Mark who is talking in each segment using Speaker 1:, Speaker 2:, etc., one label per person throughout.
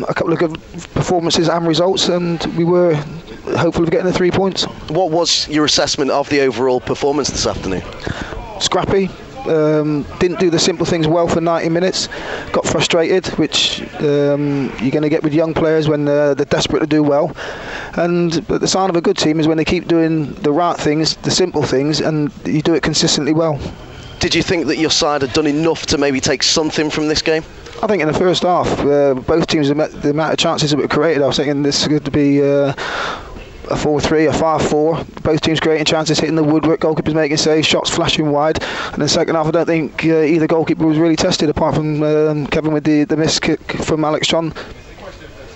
Speaker 1: a couple of good performances and results, and we were hopeful of getting the 3 points.
Speaker 2: What was your assessment of the overall performance this afternoon?
Speaker 1: Scrappy. Didn't do the simple things well for 90 minutes. Got frustrated, which you're going to get with young players when they're desperate to do well. But the sign of a good team is when they keep doing the right things, the simple things, and you do it consistently well.
Speaker 2: Did you think that your side had done enough to maybe take something from this game?
Speaker 1: I think in the first half, both teams, the amount of chances that were created, I was thinking this is going to be a 4-3, a 5-4. Both teams creating chances, hitting the woodwork, goalkeepers making saves, shots flashing wide. And in the second half, I don't think either goalkeeper was really tested, apart from Kevin with the missed kick from Alex John.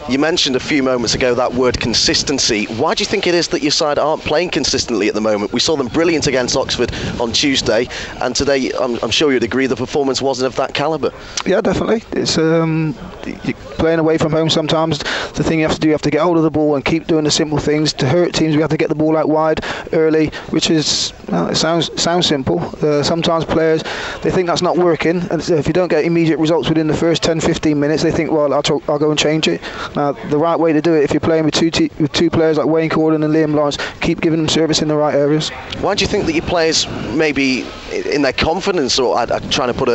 Speaker 2: You mentioned a few moments ago that word consistency. Why do you think it is that your side aren't playing consistently at the moment? We saw them brilliant against Oxford on Tuesday, and today I'm sure you'd agree the performance wasn't of that calibre.
Speaker 1: Yeah, definitely. It's you're playing away from home sometimes. The thing you have to do, you have to get hold of the ball and keep doing the simple things. To hurt teams, we have to get the ball out wide early, which is, it sounds simple. Sometimes players, they think that's not working, and if you don't get immediate results within the first 10-15 minutes, they think, well, I'll go and change it. Now, the right way to do it, if you're playing with two players like Wayne Corden and Liam Lawrence, keep giving them service in the right areas.
Speaker 2: Why do you think that your players, maybe in their confidence, or I'm trying to put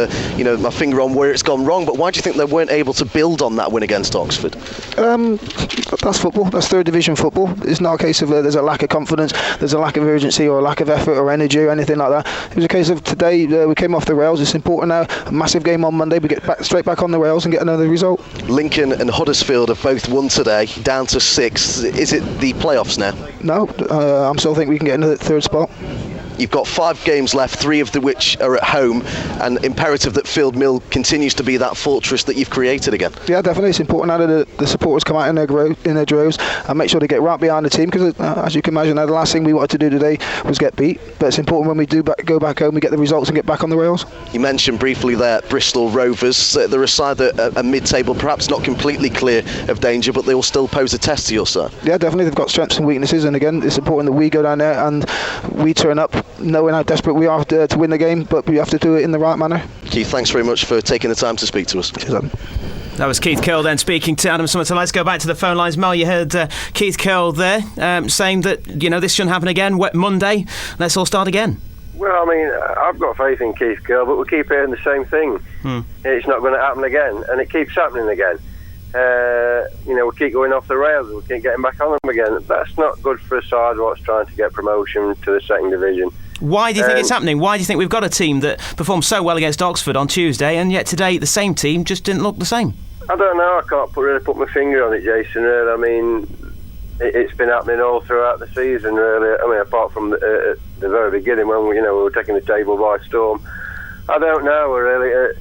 Speaker 2: my finger on where it's gone wrong, but why do you think they weren't able to build on that win against Oxford?
Speaker 1: That's football. That's third division football. It's not a case of there's a lack of confidence, there's a lack of urgency or a lack of effort or energy or anything like that. It was a case of today we came off the rails. It's important now. A massive game on Monday. We get straight back on the rails and get another result.
Speaker 2: Lincoln and Huddersfield have both won today, down to 6. Is it the playoffs now?
Speaker 1: No, I still think we can get into the third spot.
Speaker 2: You've got 5 games left, 3 of which are at home, and imperative that Field Mill continues to be that fortress that you've created again. Yeah,
Speaker 1: definitely. It's important now that the supporters come out in their droves and make sure they get right behind the team, because as you can imagine, the last thing we wanted to do today was get beat. But it's important when we do go back home, we get the results and get back on the rails.
Speaker 2: You mentioned briefly there Bristol Rovers. They're a side that are mid-table, perhaps not completely clear of danger, but they will still pose a test to your side.
Speaker 1: Yeah, definitely. They've got strengths and weaknesses, and again, it's important that we go down there and we turn up knowing how desperate we are to win the game, but we have to do it in the right manner.
Speaker 2: Keith, thanks very much for taking the time to speak to us.
Speaker 1: Cheers, Adam.
Speaker 3: That was Keith Curle then speaking to Adam Summerton. Let's go back to the phone lines. Mel, you heard Keith Curle there saying that this shouldn't happen again. Monday, let's all start again.
Speaker 4: Well, I mean, I've got faith in Keith Curle, but we keep hearing the same thing. It's not going to happen again, and it keeps happening again. We keep going off the rails and we keep getting back on them again. That's not good for a side what's trying to get promotion to the second division.
Speaker 3: Why do you think it's happening? Why do you think we've got a team that performed so well against Oxford on Tuesday, and yet today the same team just didn't look the same?
Speaker 4: I don't know. I can't really put my finger on it, Jason. I mean, it's been happening all throughout the season, really. I mean, apart from the very beginning when we were taking the table by storm. I don't know, really.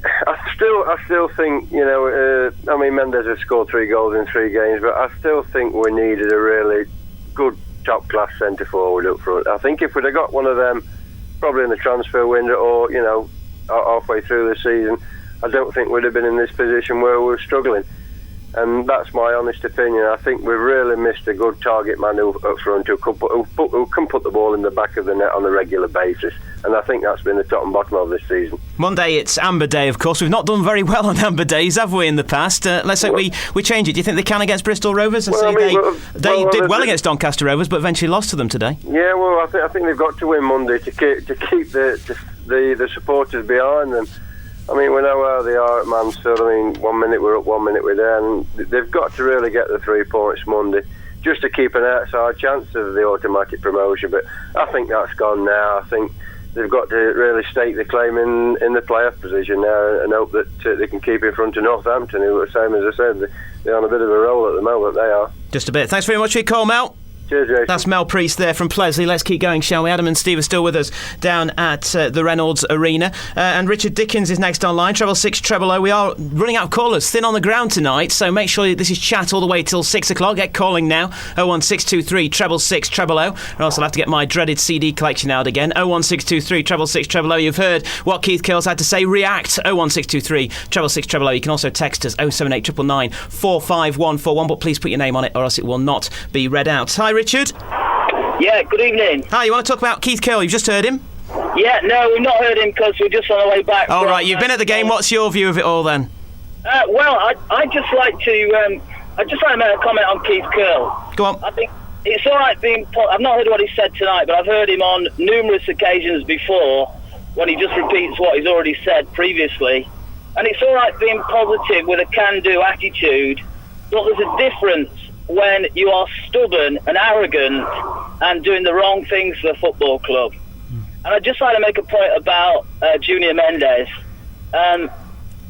Speaker 4: I still think, I mean, Mendes has scored 3 goals in 3 games, but I still think we needed a really good top-class centre-forward up front. I think if we'd have got one of them, probably in the transfer window or, halfway through the season, I don't think we'd have been in this position where we're struggling. And that's my honest opinion. I think we've really missed a good target man up front who can put the ball in the back of the net on a regular basis. And I think that's been the top and bottom of this season.
Speaker 3: Monday, it's Amber Day, of course. We've not done very well on Amber Days, have we, in the past? Let's hope we change it. Do you think they can against Bristol Rovers? They did well against Doncaster Rovers, but eventually lost to them today.
Speaker 4: Yeah, well, I think they've got to win Monday to keep the supporters behind them. I mean, we know how they are at Mansfield. I mean, 1 minute we're up, 1 minute we're down. They've got to really get the 3 points Monday just to keep an outside chance of the automatic promotion. But I think that's gone now. I think they've got to really stake the claim in the playoff position now and hope that they can keep in front of Northampton, who, same as I said, they're on a bit of a roll at the moment. They are.
Speaker 3: Just a bit. Thanks very much for your call, Mel.
Speaker 4: Cheers, Jason.
Speaker 3: That's Mel Priest there from Plesley. Let's keep going, shall we? Adam and Steve are still with us down at the Reynolds Arena. And Richard Dickens is next online, 666 000. We are running out of callers, thin on the ground tonight, so make sure this is chat all the way till 6 o'clock. Get calling now, 01623 666 000. And also I'll have to get my dreaded CD collection out again, 01623 666 000. You've heard what Keith Curle's had to say. React, 01623 666 000. You can also text us, 078 999 45141, but please put your name on it or else it will not be read out. Hi, Richard.
Speaker 5: Yeah, good evening.
Speaker 3: Hi, you want to talk about Keith Curle? You've just heard him?
Speaker 5: Yeah, no, we've not heard him because we're just on our way back.
Speaker 3: All right, you've been at the game. What's your view of it all then?
Speaker 5: Well, I'd just like to make a comment on Keith Curle.
Speaker 3: Go on.
Speaker 5: I think it's all right being... I've not heard what he said tonight, but I've heard him on numerous occasions before when he just repeats what he's already said previously. And it's all right being positive with a can-do attitude, but there's a difference when you are stubborn and arrogant and doing the wrong things for the football club. And I'd just like to make a point about Junior Mendes.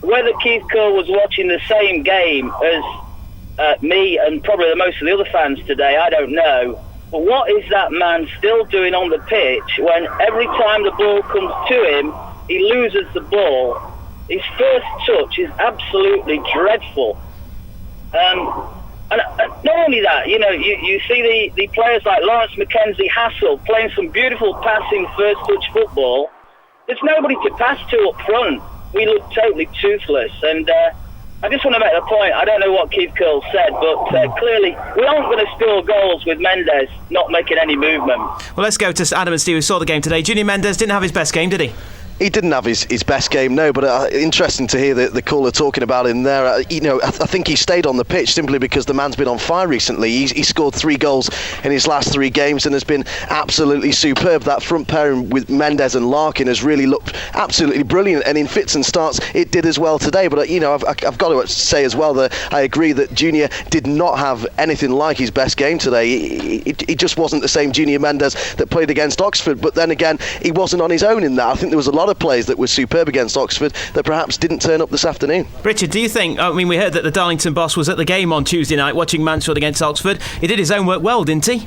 Speaker 5: Whether Keith Curle was watching the same game as me and probably most of the other fans today, I don't know. But what is that man still doing on the pitch when every time the ball comes to him, he loses the ball? His first touch is absolutely dreadful. And not only that, you see the players like Lawrence McKenzie Hassel playing some beautiful passing first touch football. There's nobody to pass to up front. We look totally toothless. And I just want to make the point, I don't know what Keith Curle said, but clearly we aren't going to score goals with Mendes not making any movement.
Speaker 3: Well, let's go to Adam and Steve, who saw the game today. Junior Mendes didn't have his best game, did he?
Speaker 2: He didn't have his best game, no, but interesting to hear the caller talking about him there. I think he stayed on the pitch simply because the man's been on fire recently. He scored 3 goals in his last 3 games and has been absolutely superb. That front pairing with Mendes and Larkin has really looked absolutely brilliant, and in fits and starts it did as well today. But I've got to say as well that I agree that Junior did not have anything like his best game today. He just wasn't the same Junior Mendes that played against Oxford, but then again he wasn't on his own in that. I think there was a lot of players that were superb against Oxford that perhaps didn't turn up this afternoon.
Speaker 3: Richard, do you think, we heard that the Darlington boss was at the game on Tuesday night watching Mansfield against Oxford. He did his own work well, didn't he?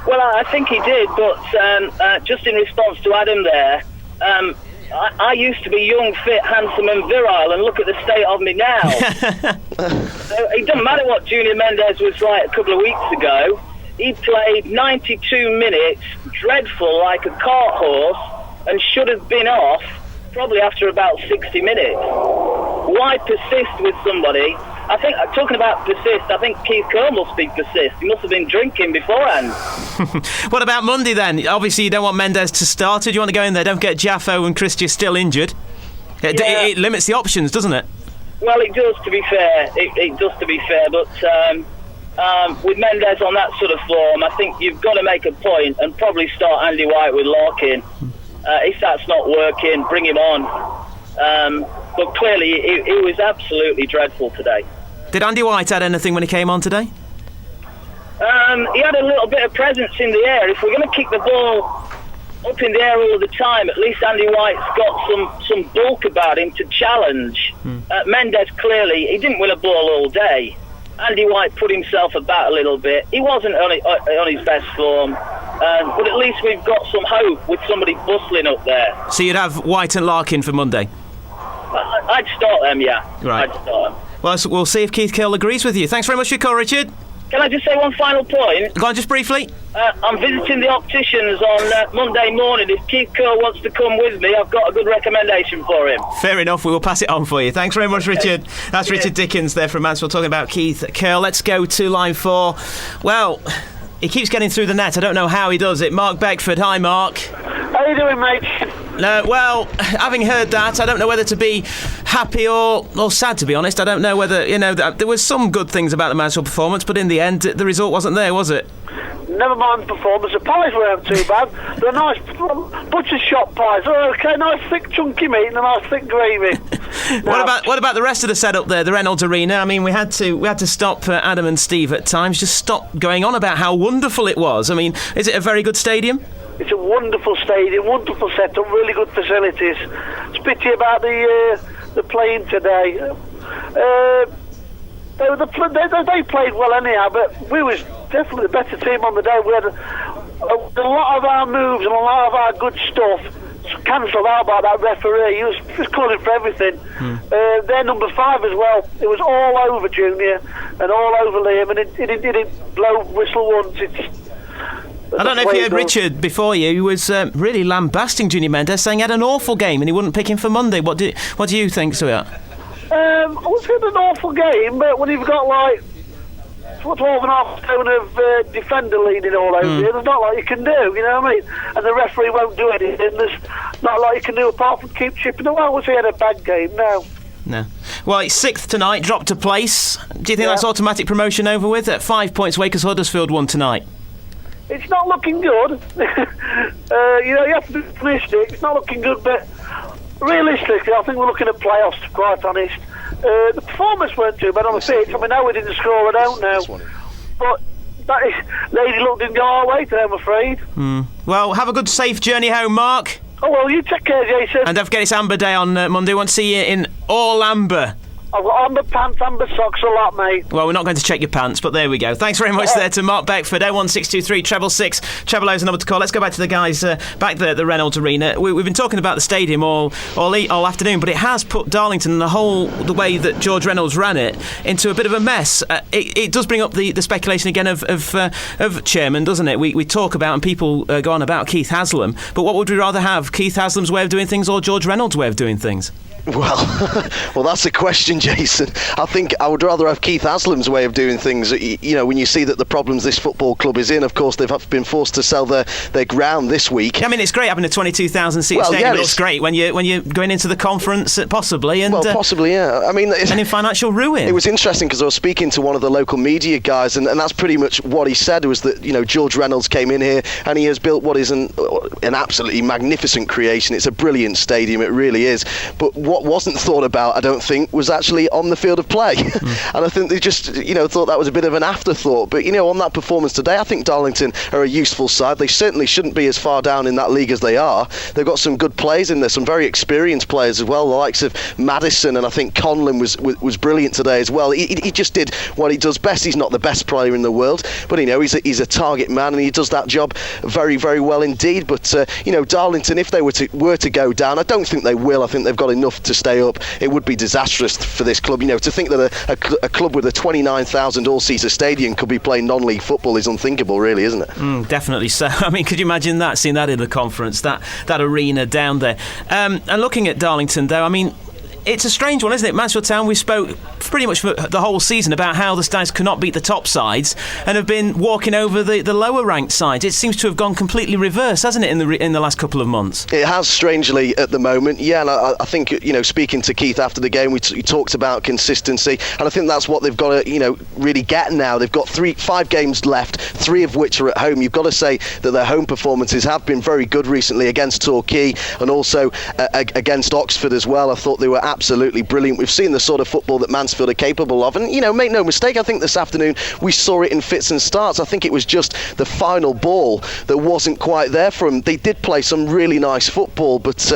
Speaker 5: Well, I think he did, but just in response to Adam there, I used to be young, fit, handsome and virile, and look at the state of me now. It doesn't matter what Junior Mendes was like a couple of weeks ago. He played 92 minutes, dreadful like a cart horse, and should have been off probably after about 60 minutes. Why persist with somebody? I think, talking about persist, I think Keith Curle must be persist. He must have been drinking beforehand.
Speaker 3: What about Monday then? Obviously you don't want Mendes to start. Do you want to go in there? Don't get Jaffo and Christian still injured. It limits the options, doesn't it?
Speaker 5: Well, it does, to be fair. It does, to be fair, but with Mendes on that sort of form, I think you've got to make a point and probably start Andy White with Larkin. If that's not working, bring him on. But clearly, it was absolutely dreadful today.
Speaker 3: Did Andy White add anything when he came on today?
Speaker 5: He had a little bit of presence in the air. If we're going to kick the ball up in the air all the time, at least Andy White's got some bulk about him to challenge. Mendes, clearly, he didn't win a ball all day. Andy White put himself about a little bit. He wasn't on his best form, but at least we've got some hope with somebody bustling up there.
Speaker 3: So you'd have White and Larkin for Monday?
Speaker 5: I'd start them, yeah.
Speaker 3: Right.
Speaker 5: I'd start them.
Speaker 3: Well, so we'll see if Keith Curle agrees with you. Thanks very much for your call, Richard.
Speaker 5: Can I just say one final point?
Speaker 3: Go on, just briefly.
Speaker 5: I'm visiting the opticians on Monday morning. If Keith Curle wants to come with me, I've got a good recommendation for him.
Speaker 3: Fair enough, we will pass it on for you. Thanks very much, Richard. That's Richard Dickens there from Mansfield talking about Keith Curle. Let's go to line 4. Well, he keeps getting through the net. I don't know how he does it. Mark Beckford. Hi, Mark.
Speaker 6: How you doing, mate?
Speaker 3: Well, having heard that, I don't know whether to be happy or sad, to be honest. I don't know whether, there was some good things about the Mansfield performance, but in the end, the result wasn't there, was it?
Speaker 6: Never mind the performance. The pies weren't too bad. They're nice butcher's shop pies. They're okay, nice thick chunky meat and a nice thick gravy.
Speaker 3: What about the rest of the setup there, the Reynolds Arena? I mean, we had to stop Adam and Steve at times, just stop going on about how wonderful it was. I mean, is it a very good stadium?
Speaker 6: It's a wonderful stadium, wonderful setup, really good facilities. It's pity about the playing today. They played well anyhow, but we was definitely the better team on the day. We had a lot of our moves and a lot of our good stuff cancelled out by that referee. He was calling for everything. Their number 5 as well. It was all over Junior and all over Liam, and he didn't blow whistle once.
Speaker 3: I don't know if you heard Richard before you. He was really lambasting Junior Mendes, saying he had an awful game and he wouldn't pick him for Monday. What do you think, Stuart?
Speaker 6: I was in an awful game, but when you've got like 12.5 stone of defender leaning all over you, there's not a lot you can do, you know what I mean? And the referee won't do anything. There's not a lot you can do apart from keep chipping away. I would say he had a bad game now.
Speaker 3: No. Well, it's 6th tonight, dropped a place. Do you think that's automatic promotion over with? At 5 points away because Huddersfield won tonight.
Speaker 6: It's not looking good. You have to be optimistic. It's not looking good, but realistically, I think we're looking at playoffs, to be quite honest. The performance weren't too bad on the pitch. I know we didn't score, I don't know. But Lady Luck didn't go our way today, I'm afraid.
Speaker 3: Well, have a good, safe journey home, Mark.
Speaker 6: Oh, well, you take care, Jason.
Speaker 3: And don't forget it's Amber Day on Monday. I want to see you in all amber.
Speaker 6: I've got amber pants, amber socks, a lot, mate.
Speaker 3: Well, we're not going to check your pants, but there we go. Thanks very much there to Mark Beckford. 01623 666 000's the number to call. Let's go back to the guys back there at the Reynolds Arena. We've been talking about the stadium all afternoon, but it has put Darlington, the way that George Reynolds ran it, into a bit of a mess. It does bring up the speculation again of chairman, doesn't it? We talk about, and people go on about Keith Haslam, but what would we rather have, Keith Haslam's way of doing things or George Reynolds' way of doing things?
Speaker 2: Well, that's a question, Jason. I think I would rather have Keith Haslam's way of doing things. When you see that the problems this football club is in, of course, they've been forced to sell their ground this week.
Speaker 3: I mean, it's great having a 22,000 seat stadium. It looks great when you're going into the conference, possibly. And,
Speaker 2: possibly, yeah. I mean,
Speaker 3: and in financial ruin.
Speaker 2: It was interesting because I was speaking to one of the local media guys, and that's pretty much what he said, was that George Reynolds came in here and he has built what is an absolutely magnificent creation. It's a brilliant stadium, it really is. But what wasn't thought about, I don't think, was actually on the field of play. And I think they just thought that was a bit of an afterthought. But on that performance today, I think Darlington are a useful side. They certainly shouldn't be as far down in that league as they are. They've got some good players in there, some very experienced players as well, the likes of Madison, and I think Conlon was brilliant today as well. He just did what he does best. He's not the best player in the world, but he's a target man, and he does that job very, very well indeed. But Darlington, if they were to go down, I don't think they will. I think they've got enough to stay up. It would be disastrous for this club. To think that a club with a 29,000 all-season stadium could be playing non-league football is unthinkable, really, isn't it?
Speaker 3: Definitely so. I mean, could you imagine that, seeing that in the conference, that arena down there? And looking at Darlington, though, I mean, it's a strange one, isn't it? Mansfield Town, we spoke pretty much for the whole season about how the Stags cannot beat the top sides and have been walking over the lower ranked sides. It seems to have gone completely reverse, hasn't it, in the last couple of months? It
Speaker 2: has, strangely, at the moment. Yeah, and I think, speaking to Keith after the game, we talked about consistency, and I think that's what they've got to, really get now. They've got 5 games left, 3 of which are at home. You've got to say that their home performances have been very good recently against Torquay and also against Oxford as well. I thought they were absolutely brilliant. We've seen the sort of football that Mansfield are capable of, and make no mistake, I think this afternoon we saw it in fits and starts. I think it was just the final ball that wasn't quite there for them. They did play some really nice football, but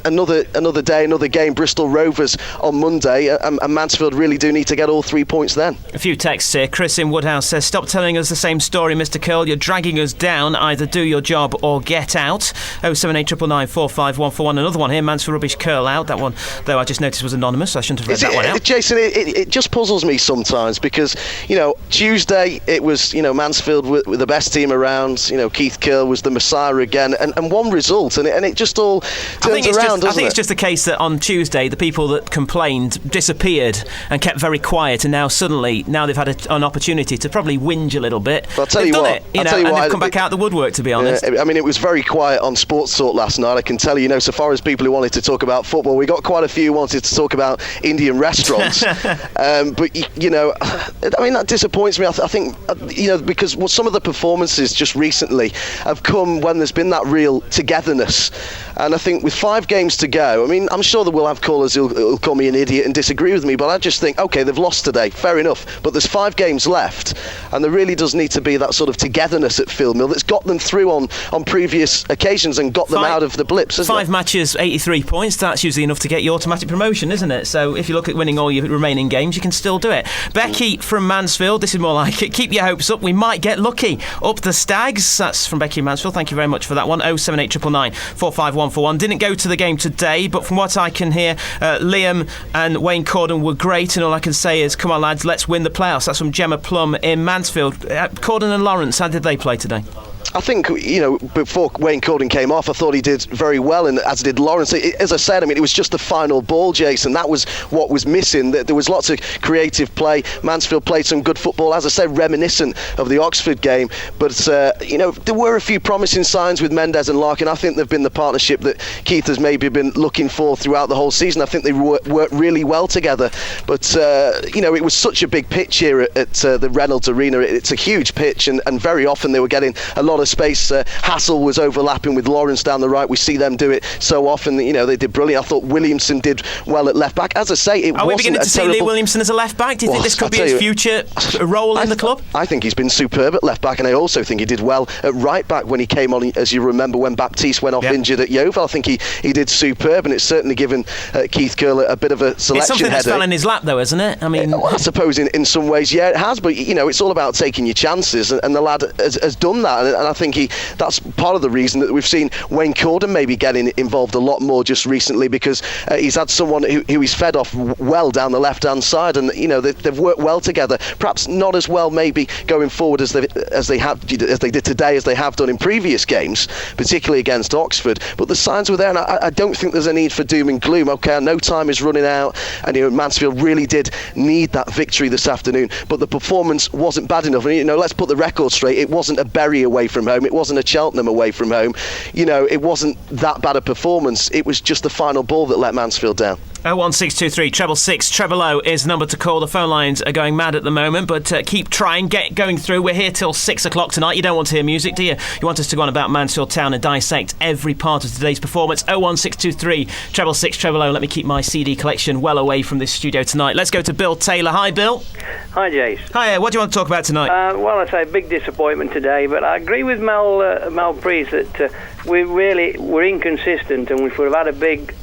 Speaker 2: another day, another game, Bristol Rovers on Monday, and Mansfield really do need to get all 3 points then.
Speaker 3: A few texts here. Chris in Woodhouse says, stop telling us the same story, Mr. Curle. You're dragging us down. Either do your job or get out. 07899 45141. Another one here, Mansfield Rubbish Curle out. That one, though, I just noticed was anonymous. I shouldn't have read that one out.
Speaker 2: Jason, it just puzzles me sometimes because, Tuesday it was, Mansfield with the best team around. Keith Curle was the Messiah again, and one result, and it just all turns around,
Speaker 3: I think it's just the case that on Tuesday the people that complained disappeared and kept very quiet, and now they've had an opportunity to probably whinge a little bit.
Speaker 2: I'll tell you what,
Speaker 3: and they've come back out the woodwork, to be honest.
Speaker 2: I mean, it was very quiet on Sports Talk last night. I can tell you, so far as people who wanted to talk about football, we got quite a few who wanted to talk about Indian restaurants. But I mean, that disappoints me. I think because some of the performances just recently have come when there's been that real togetherness. And I think with 5 games to go, I mean, I'm sure that we'll have callers who'll call me an idiot and disagree with me, but I just think, OK, they've lost today, fair enough, but there's 5 games left, and there really does need to be that sort of togetherness at Field Mill that's got them through on previous occasions and got them out of the blips, isn't
Speaker 3: 5 matches, 83 points, that's usually enough to get you automatic promotion, isn't it? So if you look at winning all your remaining games, you can still do it. Becky from Mansfield, this is more like it. Keep your hopes up, we might get lucky. Up the Stags, that's from Becky Mansfield, thank you very much for that one. 07899 45141. Didn't go to the game today, but from what I can hear, Liam and Wayne Corden were great, and all I can say is, come on lads, let's win the playoffs. That's from Gemma Plum in Mansfield. Corden and Lawrence, how did they play today?
Speaker 2: I think, before Wayne Corden came off, I thought he did very well, and as did Lawrence. As I said, it was just the final ball, Jason. That was what was missing. There was lots of creative play. Mansfield played some good football, as I said, reminiscent of the Oxford game. But, there were a few promising signs with Mendes and Larkin. I think they've been the partnership that Keith has maybe been looking for throughout the whole season. I think they worked really well together. But, it was such a big pitch here at the Reynolds Arena. It's a huge pitch, and very often they were getting a lot of space. Hassel was overlapping with Lawrence down the right. We see them do it so often. They did brilliant. I thought Williamson did well at left back. As I say, it wasn't.
Speaker 3: Are we beginning to see Lee Williamson as a left back? Do you think this could be his future role in the club?
Speaker 2: I think he's been superb at left back, and I also think he did well at right back when he came on. As you remember, when Baptiste went off injured at Yeovil, I think he did superb, and it's certainly given Keith Curle a bit of a selection
Speaker 3: It's something that's fell in his lap, though, isn't it?
Speaker 2: I suppose in some ways, yeah, it has. But it's all about taking your chances, and the lad has done that, and I think that's part of the reason that we've seen Wayne Corden maybe getting involved a lot more just recently, because he's had someone who he's fed off well down the left-hand side, and they've worked well together. Perhaps not as well maybe going forward as they did today, as they have done in previous games, particularly against Oxford. But the signs were there, and I don't think there's a need for doom and gloom. Okay, I know time is running out, and Mansfield really did need that victory this afternoon, but the performance wasn't bad enough. And let's put the record straight. It wasn't a Bury away from home. It wasn't a Cheltenham away from home. It wasn't that bad a performance. It was just the final ball that let Mansfield down.
Speaker 3: 01623 666 000 is the number to call. The phone lines are going mad at the moment, but keep trying, get going through. We're here till 6 o'clock tonight. You don't want to hear music, do you? You want us to go on about Mansfield Town and dissect every part of today's performance. 01623 666 000. Let me keep my CD collection well away from this studio tonight. Let's go to Bill Taylor. Hi, Bill.
Speaker 7: Hi, Jace.
Speaker 3: Hi, what do you want to talk about tonight?
Speaker 7: Well, I'd say big disappointment today, but I agree with Mel Priest that we're inconsistent, and if we'd have had a big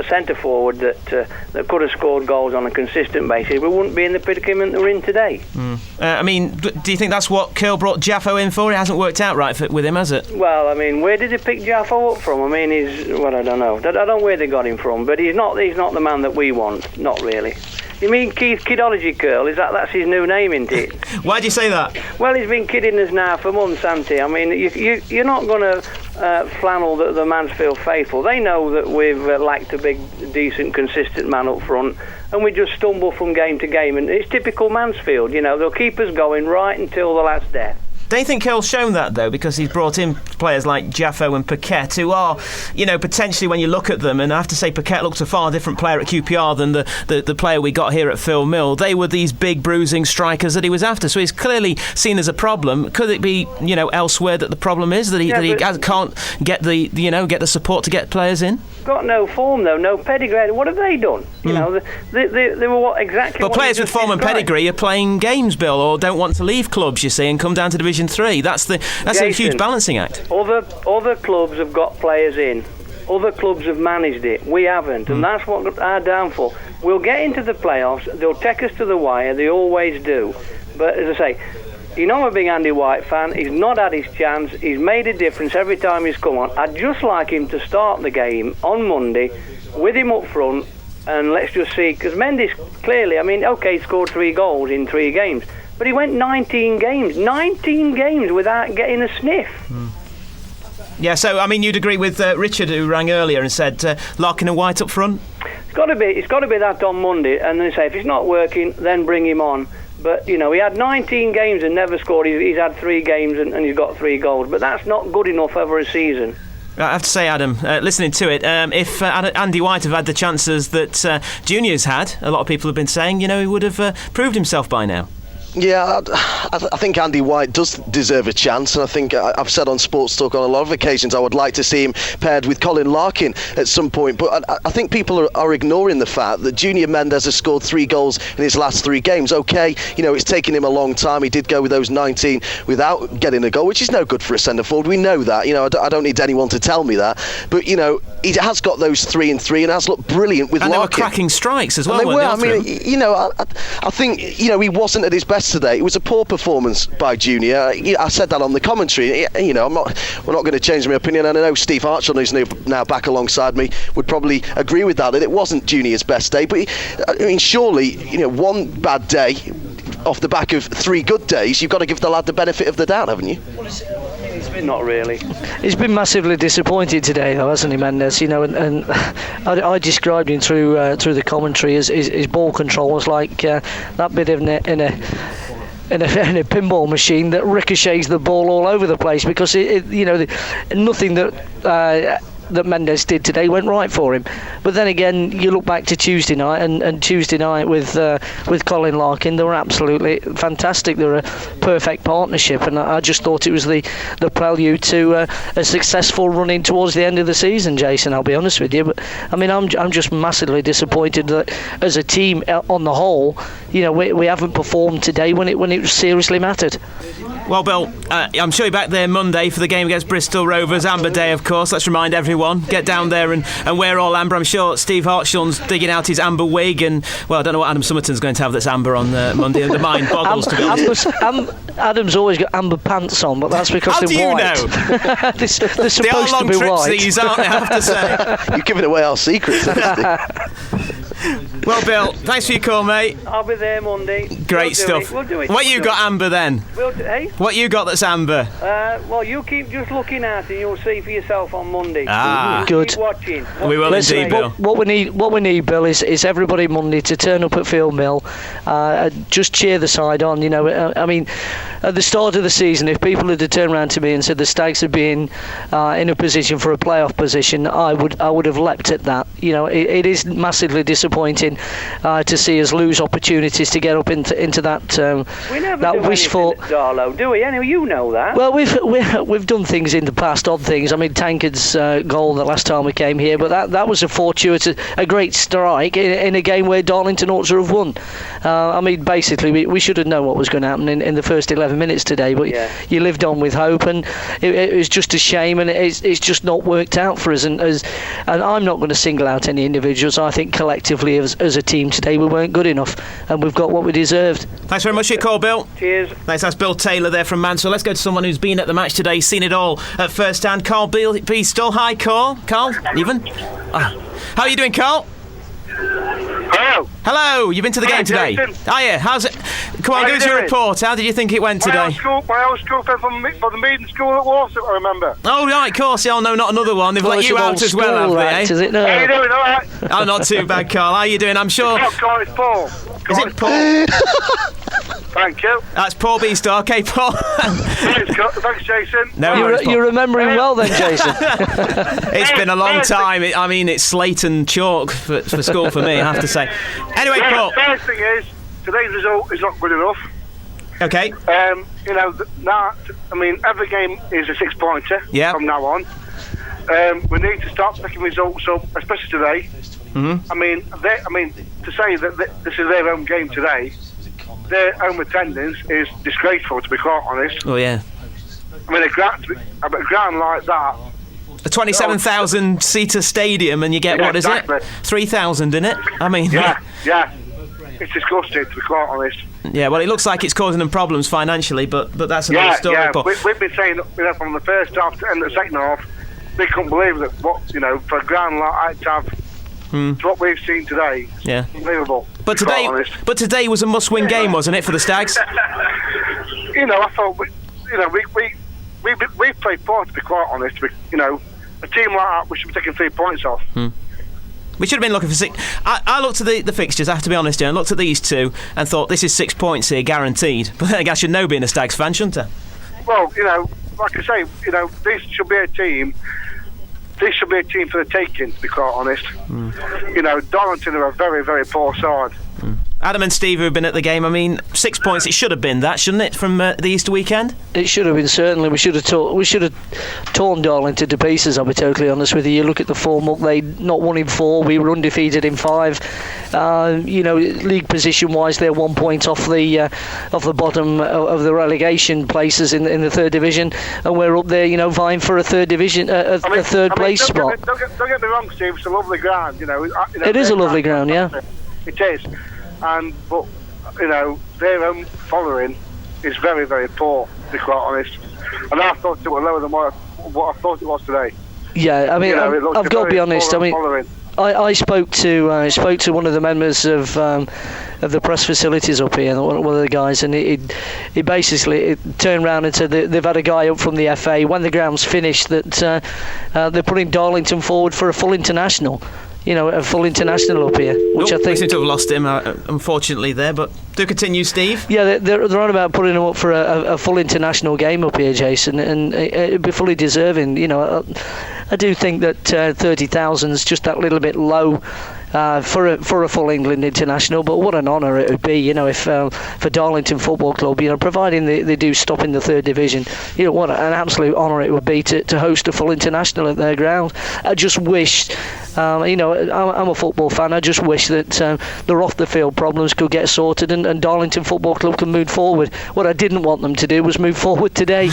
Speaker 7: centre forward that could have scored goals on a consistent basis, we wouldn't be in the predicament that we're in today.
Speaker 3: Do you think that's what Curle brought Jaffo in for? It hasn't worked out right with him, has it?
Speaker 7: Well, where did he pick Jaffo up from? I don't know. I don't know where they got him from, but he's not the man that we want. Not really. You mean Keith Kidology Curle? That's his new name, isn't it?
Speaker 3: Why do you say that?
Speaker 7: Well, he's been kidding us now for months, hasn't he? You're not going to flannel the Mansfield faithful. They know that we've lacked a big, decent, consistent man up front, and we just stumble from game to game. And it's typical Mansfield. They'll keep us going right until the last death.
Speaker 3: Don't you think Curle's shown that, though, because he's brought in players like Jaffo and Paquette, who are, potentially, when you look at them, and I have to say Paquette looked a far different player at QPR than the player we got here at Phil Mill. They were these big bruising strikers that he was after, so he's clearly seen as a problem. Could it be, elsewhere that the problem is that he can't get the support to get players in?
Speaker 7: Got no form though, no pedigree. What have they done? They were what exactly?
Speaker 3: But players with form and pedigree are playing games, Bill, or don't want to leave clubs, you see, and come down to Division 3. That's
Speaker 7: Jason,
Speaker 3: a huge balancing act.
Speaker 7: Other clubs have got players in. Other clubs have managed it. We haven't, and that's what our downfall. We'll get into the playoffs. They'll take us to the wire. They always do. But as I say, I'm a big Andy White fan. He's not had his chance. He's made a difference every time he's come on. I'd just like him to start the game on Monday with him up front, and let's just see, because Mendes clearly, he scored 3 goals in 3 games, but he went 19 games without getting a sniff.
Speaker 3: Yeah, so you'd agree with Richard, who rang earlier and said Larkin and White up front?
Speaker 7: It's got to be that on Monday, and then say if it's not working, then bring him on. But, he had 19 games and never scored. He's had 3 games and he's got 3 goals. But that's not good enough over a season.
Speaker 3: I have to say, Adam, listening to it, if Andy White have had the chances that Junior's had, a lot of people have been saying, he would have proved himself by now.
Speaker 2: Yeah, I think Andy White does deserve a chance, and I think I've said on Sports Talk on a lot of occasions I would like to see him paired with Colin Larkin at some point, but I think people are ignoring the fact that Junior Mendes has scored 3 goals in his last 3 games. Okay, it's taken him a long time. He did go with those 19 without getting a goal, which is no good for a centre forward. We know that. I don't need anyone to tell me that, but he has got those 3 and 3 and has looked brilliant with Larkin.
Speaker 3: And they were cracking strikes as well.
Speaker 2: And they were. I think he wasn't at his best today. It was a poor performance by Junior. I said that on the commentary. We're not going to change my opinion, and I know Steve Hartshorn, who's now back alongside me, would probably agree with that. It wasn't Junior's best day, but surely, one bad day off the back of 3 good days, you've got to give the lad the benefit of the doubt, haven't you?
Speaker 8: Well,
Speaker 7: not really.
Speaker 8: He's been massively disappointed today, though, hasn't he, Mendes? You know, and I described him through the commentary as his ball control was like that bit in a pinball machine that ricochets the ball all over the place, because nothing that Mendes did today went right for him. But then again, you look back to Tuesday night, and Tuesday night with Colin Larkin, they were absolutely fantastic. They were a perfect partnership, and I just thought it was the prelude to a successful run in towards the end of the season, Jason, I'll be honest with you. But I mean, I'm just massively disappointed that as a team on the whole, we haven't performed today when it seriously mattered.
Speaker 3: Well, Bill, I'm sure you're back there Monday for the game against Bristol Rovers. Amber Day, of course. Let's remind everyone. Get down there and wear all amber. I'm sure Steve Hartshorn's digging out his amber wig. And, well, I don't know what Adam Summerton's going to have that's amber on Monday. The mind boggles, to be honest.
Speaker 8: Adam's always got amber pants on, but that's because they're white.
Speaker 3: How do you know?
Speaker 8: they're supposed
Speaker 3: long
Speaker 8: to be
Speaker 3: trips,
Speaker 8: white.
Speaker 3: These, aren't they, I have to say.
Speaker 2: You're giving away our secrets.
Speaker 3: Well, Bill, thanks for your call, mate.
Speaker 7: I'll be there Monday.
Speaker 3: Great stuff.
Speaker 7: We'll do it.
Speaker 3: What you got, Amber, then? What you got that's amber?
Speaker 7: Well, you keep just looking at it and you'll see for yourself on Monday.
Speaker 8: Good.
Speaker 7: Keep watching.
Speaker 3: We will indeed, Bill.
Speaker 8: What we need, Bill, is everybody Monday to turn up at Field Mill, just cheer the side on. I mean, at the start of the season, if people had to turn around to me and said the Stags had been in a position for a playoff position, I would have leapt at that. It is massively disappointing to see us lose opportunities to get up into that
Speaker 7: we never
Speaker 8: that
Speaker 7: do
Speaker 8: wishful.
Speaker 7: At Darlow, do we? Anyway, you know that.
Speaker 8: Well, we've done things in the past, odd things. I mean, Tankard's goal the last time we came here, but that was a fortuitous, a great strike in a game where Darlington ought to have won. I mean, basically, we should have known what was going to happen in the first 11 minutes today, but you lived on with hope, and it was just a shame, and it's just not worked out for us. And I'm not going to single out any individuals. I think collectively as a team today we weren't good enough, and we've got what we deserved.
Speaker 3: Thanks very much for your call, Bill.
Speaker 7: Cheers.
Speaker 3: Thanks. That's Bill Taylor there from Mansfield. Let's go to someone who's been at the match today, seen it all at first hand. Carl Beestal. Hi, Carl. Even? How are you doing, Carl? Hello. You've been to the game today. Hiya. How's it? Come on, give us your report. How did you think it went today?
Speaker 9: My old school friend from the Meaden School at Warsaw, I remember.
Speaker 3: Oh, right, of course. Oh, no, not another one. They've let you out as well, have they?
Speaker 8: Is it? No.
Speaker 9: How you doing? All right?
Speaker 3: Oh, not too bad, Carl. How are you doing? I'm sure...
Speaker 9: Carl, it's Paul.
Speaker 3: Is it Paul?
Speaker 9: Thank you.
Speaker 3: That's Paul Beestar. Okay, Paul.
Speaker 9: Thanks, Jason.
Speaker 3: No worries, Paul.
Speaker 8: You're remembering well then, Jason.
Speaker 3: It's been a long time. It's slate and chalk for school for me, I have to say. Anyway, Paul.
Speaker 9: First thing is, today's result is not good enough.
Speaker 3: Okay.
Speaker 9: Every game is a 6-pointer from now on. We need to start picking results up, especially today.
Speaker 3: Mm-hmm.
Speaker 9: To say that this is their own game today, their home attendance is disgraceful, to be quite honest.
Speaker 3: Oh, yeah.
Speaker 9: I mean, a ground like that...
Speaker 3: A 27,000-seater stadium, and you get,
Speaker 9: exactly.
Speaker 3: Is it? 3,000 in it? I mean...
Speaker 9: Yeah. It's disgusting, to be quite honest.
Speaker 3: Yeah, well, it looks like it's causing them problems financially, but that's another story.
Speaker 9: Yeah, we've been saying, from the first half to end of the second half, we couldn't believe that, for a ground like that to have... To what we've seen today, it's unbelievable.
Speaker 3: But today was a must-win game, wasn't it, for the Stags?
Speaker 9: I thought we played poor, to be quite honest. A team like that, we should be taking 3 points off.
Speaker 3: We should have been looking for 6. I looked at the fixtures, I have to be honest here, and looked at these two and thought, this is 6 points here, guaranteed. But then I should know being a Stags fan, shouldn't I?
Speaker 9: Well, like I say, this should be a team. This should be a team for the taking, to be quite honest. Darlington are a very, very poor side.
Speaker 3: Adam and Steve who have been at the game, 6 points, it should have been that, shouldn't it, from the Easter weekend?
Speaker 8: It should have been, certainly. We should have torn Darlington to pieces, I'll be totally honest with you. You look at the form up, they not won in 4, we were undefeated in 5. League position-wise, they're 1 point off the bottom of the relegation places in the 3rd division, and we're up there, vying for a 3rd division, a 3rd place spot.
Speaker 9: Don't get me wrong, Steve, it's a lovely ground,
Speaker 8: It is a lovely ground, yeah.
Speaker 9: It is. But their own following is very, very poor, to be quite honest. And I thought it was lower than what I thought it was today.
Speaker 8: Yeah, I've got to be honest. I spoke to one of the members of the press facilities up here, one of the guys, and he basically turned around and said that they've had a guy up from the FA when the ground's finished that they're putting Darlington forward for a full international. A full international up here, which I think...
Speaker 3: We seem to have lost him, unfortunately, there, but do continue, Steve.
Speaker 8: Yeah, they're on about putting him up for a full international game up here, Jason, and it'd be fully deserving. I do think that 30,000 is just that little bit low for a full England international, but what an honour it would be, if for Darlington Football Club, providing they do stop in the third division, what an absolute honour it would be to host a full international at their ground. I just wish, I'm a football fan, I just wish that the off the field problems could get sorted and Darlington Football Club can move forward. What I didn't want them to do was move forward today.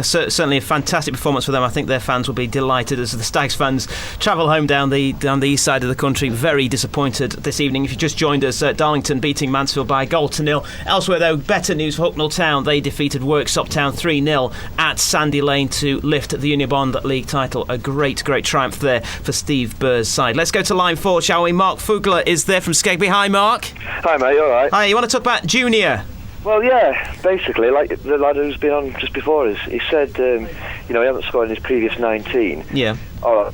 Speaker 3: Certainly a fantastic performance for them. I think their fans will be delighted as the Stags fans travel home down the east side of the country. Very disappointed this evening. If you just joined us, Darlington beating Mansfield by 1-0. Elsewhere though, better news for Hucknall Town. They defeated Worksop Town 3-0 at Sandy Lane to lift the Unibond League title. A great triumph there for Steve Burr's side. Let's go to line 4, shall we? Mark Fugler is there from Skegby. Hi Mark.
Speaker 10: Hi mate, you alright?
Speaker 3: Hi, you want to talk about Junior?
Speaker 10: Well, yeah, basically, like the lad who's been on just before us, he said, he hasn't scored in his previous 19.
Speaker 3: Yeah.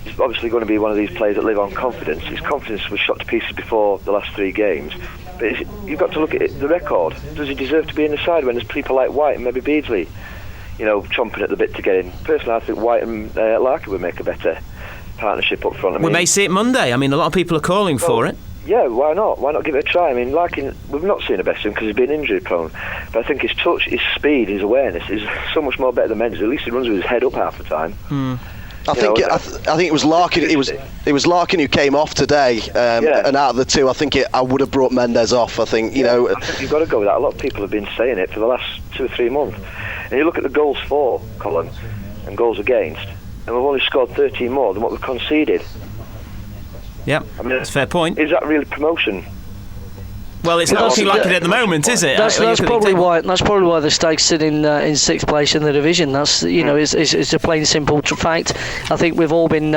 Speaker 10: He's obviously going to be one of these players that live on confidence. His confidence was shot to pieces before the last 3 games. But you've got to look at the record. Does he deserve to be in the side when there's people like White and maybe Beardsley, chomping at the bit to get in? Personally, I think White and Larkin would make a better partnership up front.
Speaker 3: We may see it Monday. I mean, a lot of people are calling for it.
Speaker 10: Yeah, why not? Why not give it a try? I mean, Larkin, we've not seen the best of him because he's been injury prone. But I think his touch, his speed, his awareness is so much more better than Mendes. At least he runs with his head up half the time.
Speaker 2: I think it was Larkin. It was Larkin who came off today, and out of the two, I think I would have brought Mendes off. I think
Speaker 10: I think you've got to go with that. A lot of people have been saying it for the last 2 or 3 months. And you look at the goals for column and goals against, and we've only scored 13 more than what we've conceded.
Speaker 3: Yep, that's a fair point.
Speaker 10: Is that really promotion?
Speaker 3: Well, it's not looking like it at the moment, is it?
Speaker 8: That's probably why the Stags sit in 6th place in the division. That's it's a plain simple fact. I think we've all been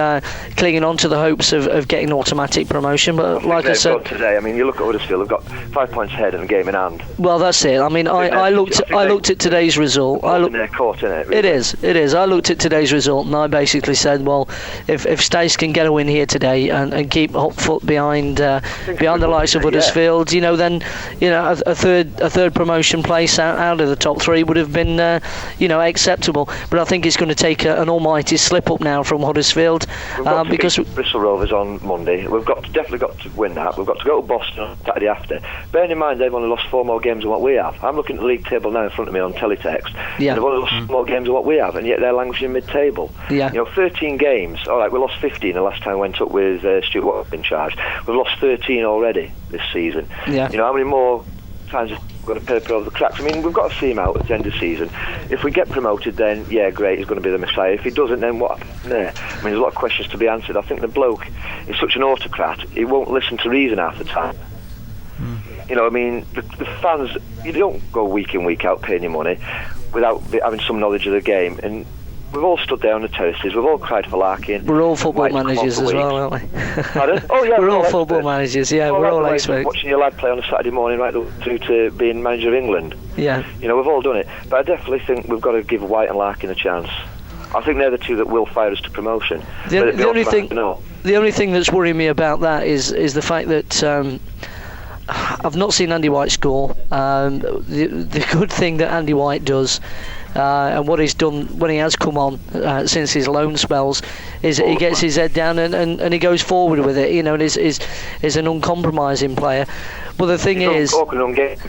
Speaker 8: clinging on to the hopes of getting automatic promotion, but like I said
Speaker 10: today, I mean, you look at Huddersfield, they've got 5 points ahead in the game in hand.
Speaker 8: Well, that's it. I mean, I looked at today's result.
Speaker 10: They're caught in it. Really.
Speaker 8: It is. I looked at today's result and I basically said, well, if Stags can get a win here today and keep hot foot behind the likes of Huddersfield, then a third promotion place out of the top 3 would have been acceptable. But I think it's going to take an almighty slip up now from Huddersfield because
Speaker 10: Bristol Rovers on Monday. We've definitely got to win that. We've got to go to Boston on Saturday after. Bearing in mind they've only lost 4 more games than what we have. I'm looking at the league table now in front of me on teletext.
Speaker 8: Yeah.
Speaker 10: They've only lost more games than what we have, and yet they're languishing mid-table.
Speaker 8: Yeah.
Speaker 10: 13 games. All right, we lost 15 the last time we went up with Stuart Watko in charge. We've lost 13 already this season.
Speaker 8: Yeah.
Speaker 10: How many more times we've got to paper over the cracks? I mean, we've got to see him out at the end of the season. If we get promoted, then yeah, great, he's going to be the Messiah. If he doesn't, then what happens there? I mean, there's a lot of questions to be answered. I think the bloke is such an autocrat, he won't listen to reason half the time. I mean, the fans, you don't go week in, week out paying your money without having some knowledge of the game. And we've all stood there on the terraces, we've all cried for Larkin.
Speaker 8: We're all football managers as well, aren't we?
Speaker 10: Pardon? Oh yeah,
Speaker 8: we're all football managers, yeah, we're all experts.
Speaker 10: Watching your lad play on a Saturday morning right through to being manager of England.
Speaker 8: Yeah.
Speaker 10: We've all done it. But I definitely think we've got to give White and Larkin a chance. I think they're the two that will fire us to promotion.
Speaker 8: The only thing that's worrying me about that is the fact that I've not seen Andy White score. The good thing that Andy White does, and what he's done when he has come on since his loan spells, is he gets his head down and he goes forward with it, and is an uncompromising player. But the thing is,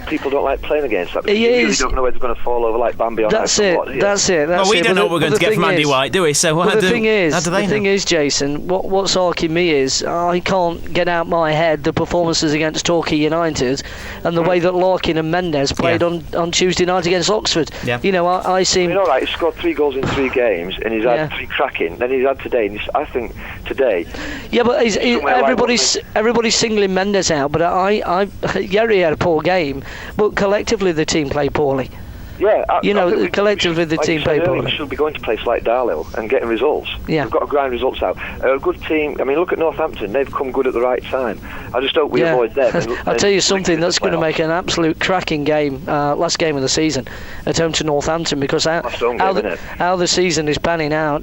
Speaker 10: people don't like playing against that. You really don't know where they're going to fall over like Bambi on
Speaker 8: That's it.
Speaker 3: Well, we don't know what we're going to get from Andy White, do we? So
Speaker 8: the thing is, Jason, what's arcing me is I can't get out my head the performances against Torquay United and the way that Larkin and Mendes played on Tuesday night against Oxford.
Speaker 3: Yeah.
Speaker 10: I seem. All right, he scored 3 goals in 3 games, and he's had 3 cracking. Then he's had today. And I think today.
Speaker 8: Yeah, but everybody's singling Mendes out, but he had a poor game, but collectively the team played poorly.
Speaker 10: Yeah,
Speaker 8: collectively the team played poorly.
Speaker 10: We should be going to places like Darlington and getting results.
Speaker 8: Yeah.
Speaker 10: We've got to grind results out. A good team. I mean, look at Northampton. They've come good at the right time. I just hope we avoid them.
Speaker 8: I'll tell you something that's going to make an absolute cracking game, last game of the season, at home to Northampton, because how the season is panning out.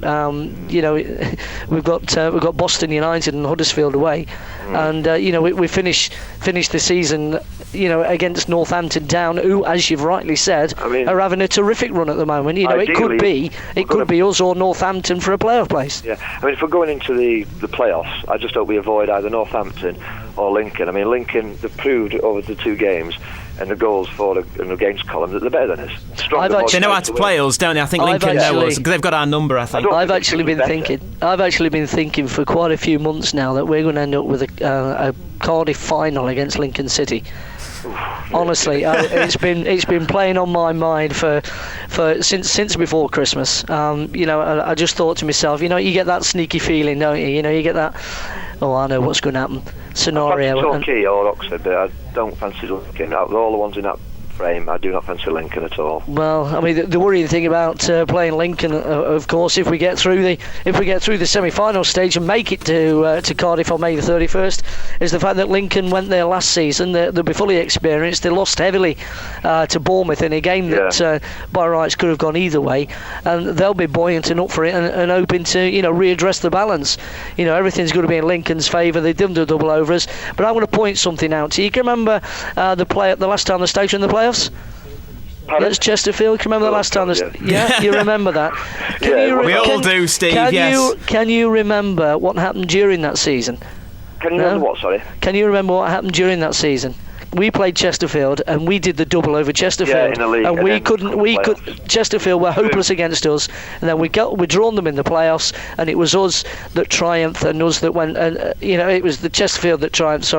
Speaker 8: We've got Boston United and Huddersfield away, and we finish the season against Northampton Town, who, as you've rightly said, are having a terrific run at the moment. It could be us or Northampton for a playoff place.
Speaker 10: Yeah, I mean, if we're going into the playoffs, I just hope we avoid either Northampton or Lincoln. I mean, Lincoln, they've proved over the 2 games and the goals for and against column that they're better than us.
Speaker 3: They know how to play us, don't they? I think Lincoln know us because they've got our number. I think.
Speaker 8: I've actually been thinking for quite a few months now that we're going to end up with a Cardiff final against Lincoln City. Honestly, it's been playing on my mind for since before Christmas. I just thought to myself, you get that sneaky feeling, don't you? You get that. Oh, I know what's going to happen. Scenario.
Speaker 10: I fancy Torquay or Oxford, but I don't fancy Lincoln. Out of all the ones in that frame, I do not fancy Lincoln at all.
Speaker 8: Well, I mean, the worrying thing about playing Lincoln, of course, if we get through the semi-final stage and make it to Cardiff on May the 31st, is the fact that Lincoln went there last season. They'll be fully experienced. They lost heavily to Bournemouth in a game that by rights could have gone either way, and they'll be buoyant and up for it and hoping to readdress the balance. Everything's going to be in Lincoln's favour. They didn't do double overs, but I want to point something out to you. Can you remember the last time the stage in the playoffs? That's Chesterfield. Can you remember the last time? You remember that?
Speaker 3: We all do, Steve.
Speaker 8: Can you remember what happened during that season?
Speaker 10: Can you remember what? Sorry.
Speaker 8: Can you remember what happened during that season? We played Chesterfield and we did the double over Chesterfield,
Speaker 10: in the league,
Speaker 8: and Chesterfield were hopeless against us, and then we drawn them in the playoffs, and it was us that triumphed and us that went, and it was the Chesterfield that triumphed,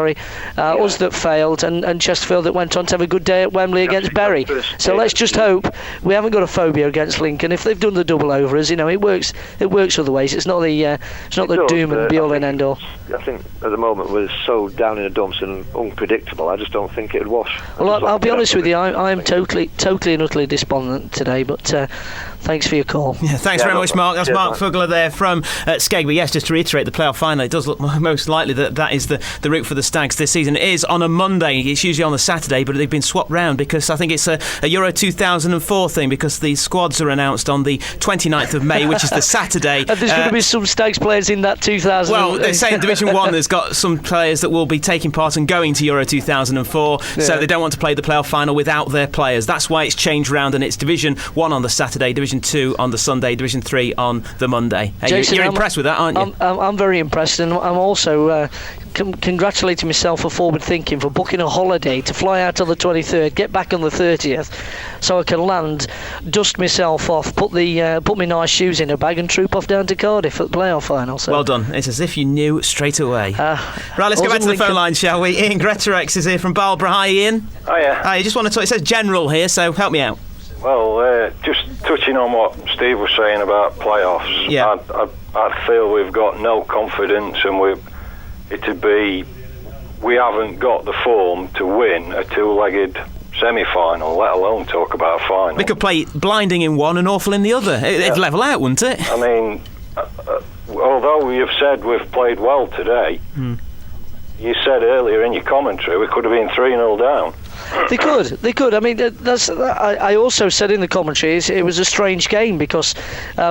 Speaker 8: us that failed, and Chesterfield that went on to have a good day at Wembley against Bury. So let's just hope we haven't got a phobia against Lincoln. If they've done the double overs, it works other ways. It's not the doom and be all and end all.
Speaker 10: I think at the moment we're so down in the dumps and unpredictable. I just don't think it'd wash.
Speaker 8: Well, I'll be honest with you. I'm totally and utterly despondent today. But thanks for your call.
Speaker 3: Yeah, thanks very much, Mark. That's Mark Fugler there from Skegby. Yes, just to reiterate the playoff final, it does look most likely that is the route for the Stags this season. It is on a Monday. It's usually on a Saturday, but they've been swapped round because I think it's a Euro 2004 thing, because the squads are announced on the 29th of May, which is the Saturday.
Speaker 8: And there's going to be some Stags players in that 2000.
Speaker 3: Well, they're saying Division 1 has got some players that will be taking part and going to Euro 2004. So they don't want to play the playoff final without their players. That's why it's changed round, and it's Division 1 on the Saturday, Division 2 on the Sunday, Division 3 on the Monday. Hey, Jason, you're impressed with that, aren't you?
Speaker 8: I'm very impressed, and I'm also congratulating myself for forward thinking, for booking a holiday to fly out on the 23rd, get back on the 30th, so I can land, dust myself off, put my nice shoes in a bag and troop off down to Cardiff at the playoff final. So.
Speaker 3: Well done. It's as if you knew straight away. Right, let's go back to the phone line, shall we? Ian Greterex is here from Balborough. Hi, Ian.
Speaker 11: Hiya.
Speaker 3: I just want to talk. It says general here, so help me out.
Speaker 11: Well, just touching on what Steve was saying about playoffs.
Speaker 3: Yeah.
Speaker 11: I feel we've got no confidence, and we haven't got the form to win a two-legged semi-final, let alone talk about a final.
Speaker 3: We could play blinding in one and awful in the other. It'd level out, wouldn't it?
Speaker 11: I mean, although you've said we've played well today, you said earlier in your commentary we could have been 3-0 down.
Speaker 8: They could. I mean, I also said in the commentary it was a strange game because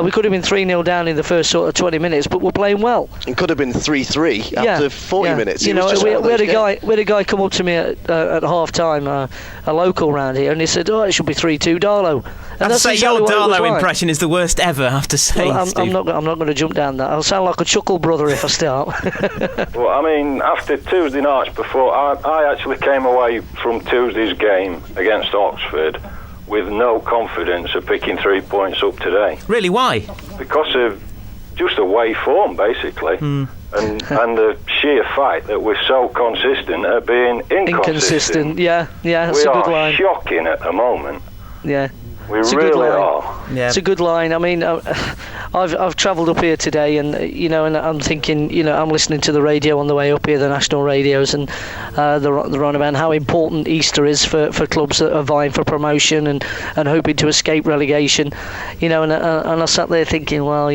Speaker 8: we could have been 3-0 down in the first sort of 20 minutes, but we're playing well.
Speaker 2: It could have been 3-3 after 40 minutes.
Speaker 8: We had a guy come up to me at half time, a local round here, and he said, "Oh, it should be 3-2 Darlow."
Speaker 3: And that's your Darlow impression is the worst ever, I have to say.
Speaker 8: Well, I'm not going to jump down that. I'll sound like a chuckle brother if I start.
Speaker 11: Well, I mean, after Tuesday nights before, I actually came away from Tuesday's game against Oxford with no confidence of picking 3 points up today.
Speaker 3: Really? Why?
Speaker 11: Because of just away form, basically. And the sheer fact that we're so consistent at being inconsistent.
Speaker 8: Yeah, that's a good line.
Speaker 11: We are shocking at the moment.
Speaker 8: Yeah.
Speaker 11: We really are.
Speaker 8: Yeah. It's a good line. I mean, I've travelled up here today, and and I'm thinking, I'm listening to the radio on the way up here, the national radios, and they're on about how important Easter is for clubs that are vying for promotion and hoping to escape relegation. And I sat there thinking, well,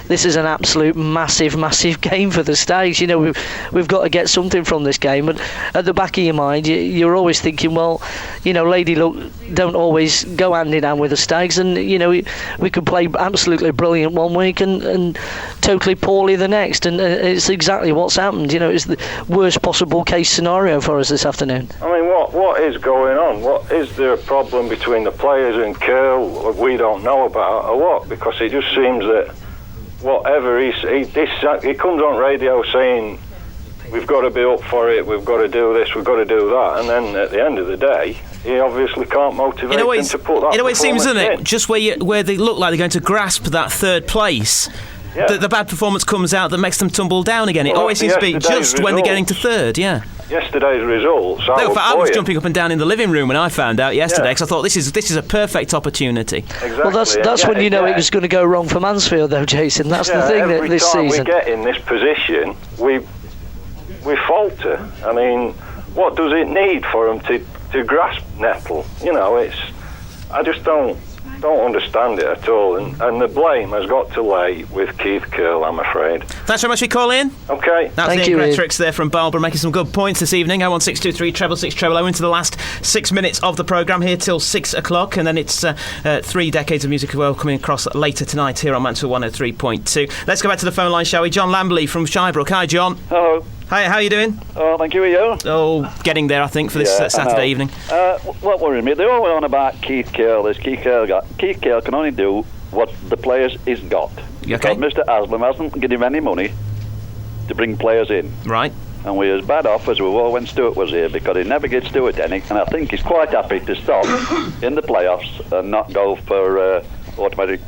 Speaker 8: this is an absolute massive game for the Stags. We've got to get something from this game, but at the back of your mind, you're always thinking, well, Lady Luck don't always go hand in hand with the Stags, and we could play absolutely brilliant one week and totally poorly the next, and it's exactly what's happened. It's the worst possible case scenario for us this afternoon.
Speaker 11: I mean, what is going on? What is there a problem between the players and Curle we don't know about, or what? Because it just seems that whatever he comes on radio saying we've got to be up for it, we've got to do this, we've got to do that, and then at the end of the day, he obviously can't motivate them to put that.
Speaker 3: In a way, it seems, doesn't it? Just where they look like they're going to grasp that third place, the bad performance comes out that makes them tumble down again. It always seems to be just when they're getting to third. Yeah.
Speaker 11: Yesterday's results.
Speaker 3: I was jumping up and down in the living room when I found out yesterday, because I thought this is a perfect opportunity.
Speaker 11: Exactly.
Speaker 8: Well, that's when it was going to go wrong for Mansfield, though, Jason. That's the thing that this season.
Speaker 11: Every time we get in this position, we falter. I mean, what does it need for them to grasp nettle? I just don't understand it at all, and the blame has got to lay with Keith Curle, I'm afraid.
Speaker 3: Thanks very much for calling.
Speaker 11: Okay.
Speaker 3: That's Ian Gretrix there from Barbara, making some good points this evening. 01623 666 into the last 6 minutes of the programme here till 6 o'clock, and then it's 3 decades of music well coming across later tonight here on Mansfield 103.2. Let's go back to the phone line, shall we? John Lambley from Shirebrook. Hi, John.
Speaker 12: Hello.
Speaker 3: Hi, how are you doing?
Speaker 12: Oh, thank you. Are you?
Speaker 3: Oh, getting there, I think, for this Saturday evening.
Speaker 12: What worries me, they're all on about Keith Curle. Keith Curle can only do what the players is got.
Speaker 3: Okay.
Speaker 12: Because Mr. Aslam hasn't given him any money to bring players in.
Speaker 3: Right.
Speaker 12: And we're as bad off as we were when Stuart was here, because he never gets Stuart any, and I think he's quite happy to stop in the playoffs and not go for automatic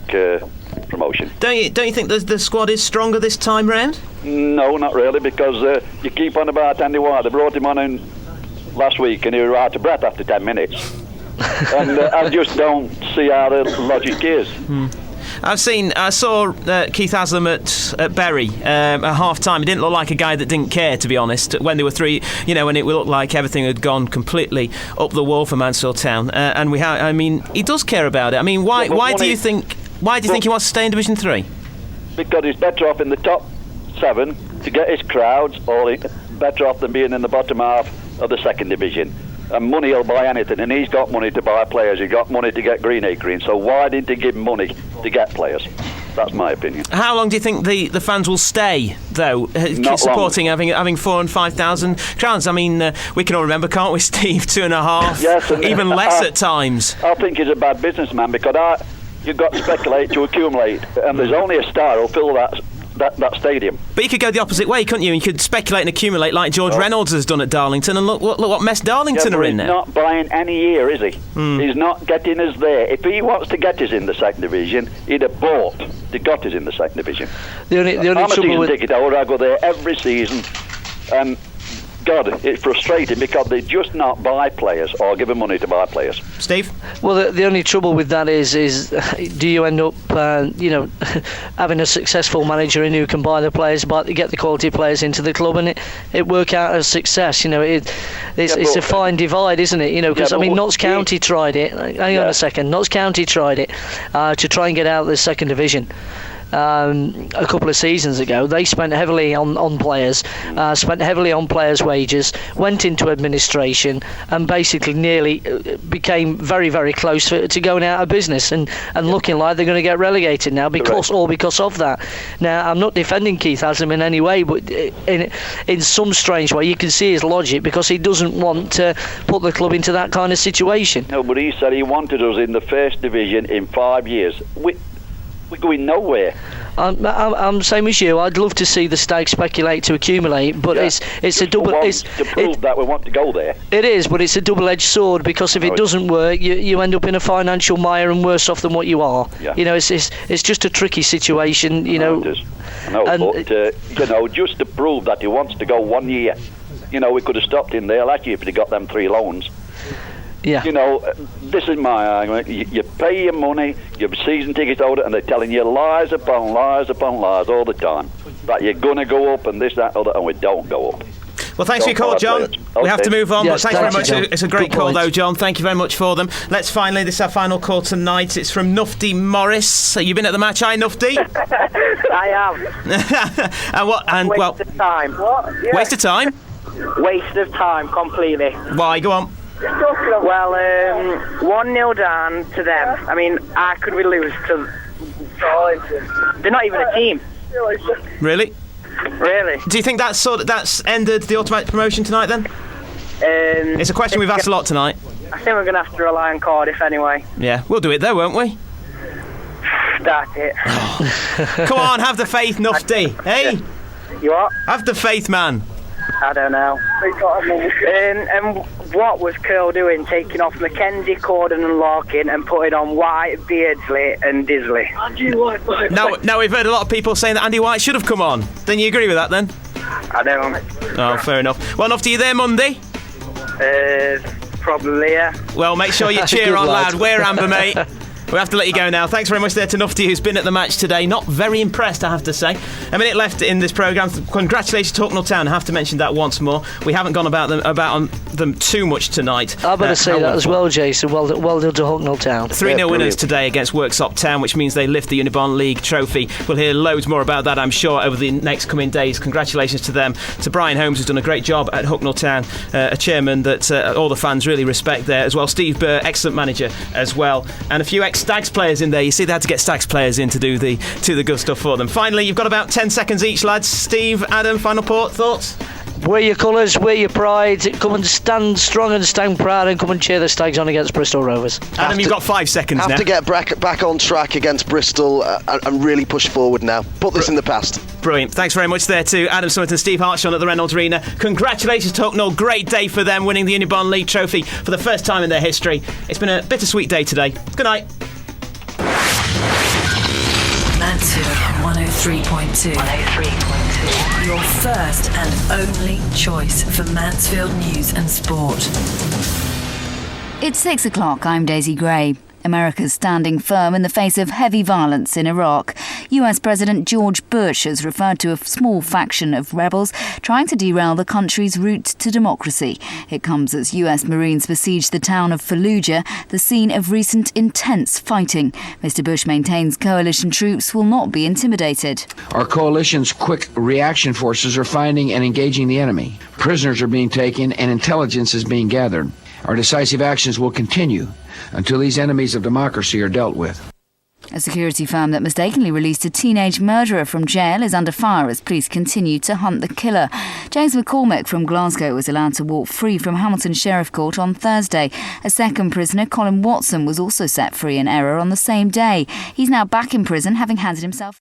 Speaker 12: promotion.
Speaker 3: Don't you think the squad is stronger this time round?
Speaker 12: No, not really, because you keep on about Andy White. They brought him on in last week and he was out of breath after 10 minutes. And I just don't see how the logic is.
Speaker 3: I saw Keith Haslam at Bury at half time. He didn't look like a guy that didn't care, to be honest, when there were 3, when it looked like everything had gone completely up the wall for Mansfield Town. And he does care about it. I mean, why do you think he wants to stay in Division 3?
Speaker 12: Because he's better off in the top 7 to get his crowds, or he's better off than being in the bottom half of the second division. And money will buy anything, and he's got money to buy players. He's got money to get Greenacre in, so why didn't he give him money to get players? That's my opinion.
Speaker 3: How long do you think the fans will stay, though, supporting having 4,000 and 5,000 crowds? I mean, we can all remember, can't we, Steve? 2.5,
Speaker 12: yes,
Speaker 3: even less at times.
Speaker 12: I think he's a bad businessman, because you've got to speculate to accumulate, and there's only a star who'll fill that stadium.
Speaker 3: But you could go the opposite way, couldn't you? You could speculate and accumulate like George Reynolds has done at Darlington, and look what mess Darlington are in now.
Speaker 12: He's not buying any year, is he? He's not getting us there. If he wants to get us in the second division, he'd have bought to got us in the second division.
Speaker 8: The only
Speaker 12: I'm a
Speaker 8: trouble with
Speaker 12: ticket holder. I go there every season, and God, it's frustrating because they just not buy players or give them money to buy players.
Speaker 3: Steve?
Speaker 8: Well, the only trouble with that is do you end up, having a successful manager in who can buy the players, get the quality players into the club, and it work out as success? It's a fine divide, isn't it? Because Notts County tried it. Hang on a second. Notts County tried it to try and get out of the second division. A couple of seasons ago, they spent heavily on players, spent heavily on players' wages, went into administration, and basically nearly became very, very close to going out of business and looking like they're going to get relegated now because of that. Now, I'm not defending Keith Haslam in any way, but in some strange way, you can see his logic, because he doesn't want to put the club into that kind of situation.
Speaker 12: No, but he said he wanted us in the first division in 5 years. We're going nowhere.
Speaker 8: I'm same as you. I'd love to see the Stags speculate to accumulate, but it's a double. It's
Speaker 12: to prove that we want to go there.
Speaker 8: It is, but it's a double-edged sword, because if it doesn't work, you end up in a financial mire and worse off than what you are.
Speaker 12: Yeah.
Speaker 8: It's just a tricky situation.
Speaker 12: It is. But just to prove that he wants to go 1 year, we could have stopped in there last year if he got them 3 loans.
Speaker 8: Yeah.
Speaker 12: You know, this is my argument. You pay your money, you're a season ticket holder, and they're telling you lies upon lies upon lies all the time. That you're going to go up and this, that, other, and we don't go up.
Speaker 3: Well, thanks for your call, John. We have to move on,
Speaker 8: Yes,
Speaker 3: but thanks very much.
Speaker 8: John.
Speaker 3: It's a great call, though, John. Thank you very much for them. This is our final call tonight. It's from Nufty Morris. You've been at the match, Nufty?
Speaker 13: I have.
Speaker 3: And what? And
Speaker 13: waste of time. What? Yeah.
Speaker 3: Waste of time?
Speaker 13: Waste of time, completely.
Speaker 3: Why? Go on.
Speaker 13: Well, 1-0 down to them. I mean, how could we lose to... They're not even a team.
Speaker 3: Really?
Speaker 13: Really?
Speaker 3: Do you think that's ended the automatic promotion tonight, then? It's a question we've asked a lot tonight.
Speaker 13: I think we're going to have to rely on Cardiff anyway.
Speaker 3: Yeah, we'll do it though, won't we?
Speaker 13: That's it.
Speaker 3: Come on, have the faith, Nufty. Hey?
Speaker 13: You what?
Speaker 3: Have the faith, man.
Speaker 13: I don't know. And what was Curle doing, taking off Mackenzie, Corden and Larkin and putting on White, Beardsley and Disley? Andy White.
Speaker 3: Now we've heard a lot of people saying that Andy White should have come on. Then you agree with that, then?
Speaker 13: I don't.
Speaker 3: Oh, fair enough. Well, Nufty, you there Monday?
Speaker 13: Probably, yeah.
Speaker 3: Well, make sure you cheer on loud. We're Amber, mate. We have to let you go now. Thanks very much there to Nufty, who's been at the match today. Not very impressed, I have to say. A minute left in this programme. Congratulations to Hucknall Town. I have to mention that once more. We haven't gone about them too much tonight.
Speaker 8: I better say that as well, Jason. Well done to Hucknall Town.
Speaker 3: 3-0 winners today against Worksop Town, which means they lift the Unibond League trophy. We'll hear loads more about that, I'm sure, over the next coming days. Congratulations to them. To Brian Holmes, who's done a great job at Hucknall Town, a chairman that all the fans really respect there as well. Steve Burr, excellent manager as well. And a few ex-Stags players in there. You see, they had to get Stags players in to do the good stuff for them. Finally, you've got about 10 seconds each, lads. Steve, Adam, final thoughts?
Speaker 8: Wear your colours, wear your pride. Come and stand strong and stand proud and come and cheer the Stags on against Bristol Rovers.
Speaker 3: Adam, you've got 5 seconds now.
Speaker 2: Have to get back on track against Bristol and really push forward now. Put this in the past.
Speaker 3: Brilliant. Thanks very much there to Adam Summerton and Steve Hartshorn at the Reynolds Arena. Congratulations to Hucknall. Great day for them, winning the Unibond League trophy for the first time in their history. It's been a bittersweet day today. Good night.
Speaker 14: Mansfield 103.2. Your first and only choice for Mansfield news and sport.
Speaker 15: It's 6 o'clock. I'm Daisy Gray. America's standing firm in the face of heavy violence in Iraq. US President George Bush has referred to a small faction of rebels trying to derail the country's route to democracy. It comes as US Marines besiege the town of Fallujah, the scene of recent intense fighting. Mr. Bush maintains coalition troops will not be intimidated.
Speaker 16: Our coalition's quick reaction forces are finding and engaging the enemy. Prisoners are being taken and intelligence is being gathered. Our decisive actions will continue until these enemies of democracy are dealt with.
Speaker 15: A security firm that mistakenly released a teenage murderer from jail is under fire as police continue to hunt the killer. James McCormick from Glasgow was allowed to walk free from Hamilton Sheriff Court on Thursday. A second prisoner, Colin Watson, was also set free in error on the same day. He's now back in prison, having handed himself